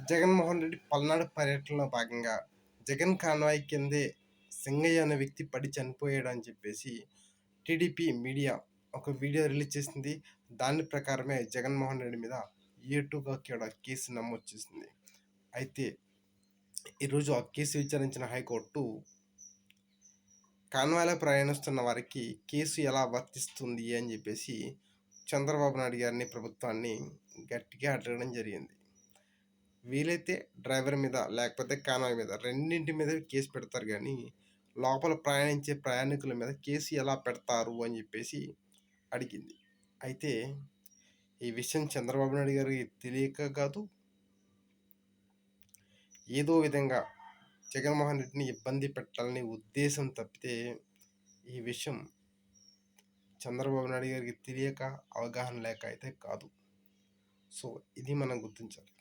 జగన్మోహన్ రెడ్డి పల్నాడు పర్యటనలో భాగంగా జగన్ కాన్వాయ్ కిందే సింగయ్య అనే వ్యక్తి పడి చనిపోయాడని చెప్పేసి టీడీపీ మీడియా ఒక వీడియో రిలీజ్ చేసింది. దాని ప్రకారమే జగన్మోహన్ రెడ్డి మీద ఏటుగా కూడా కేసు నమోదు చేసింది. అయితే ఈరోజు ఆ కేసు విచారించిన హైకోర్టు కాన్వాయ్లో ప్రయాణిస్తున్న వారికి కేసు ఎలా వర్తిస్తుంది అని చెప్పేసి చంద్రబాబు నాయుడు గారిని, ప్రభుత్వాన్ని గట్టిగా అడగడం జరిగింది. వీలైతే డ్రైవర్ మీద లేకపోతే కాన్వాయ్ మీద రెండింటి మీద కేసు పెడతారు కానీ లోపల ప్రయాణించే ప్రయాణికుల మీద కేసు ఎలా పెడతారు అని చెప్పేసి అడిగింది. అయితే ఈ విషయం చంద్రబాబు నాయుడు గారికి తెలియక కాదు, ఏదో విధంగా జగన్మోహన్ రెడ్డిని ఇబ్బంది పెట్టాలని ఉద్దేశం తప్పితే ఈ విషయం చంద్రబాబు నాయుడు గారికి తెలియక, అవగాహన లేక అయితే కాదు. సో ఇది మనం గుర్తించాలి.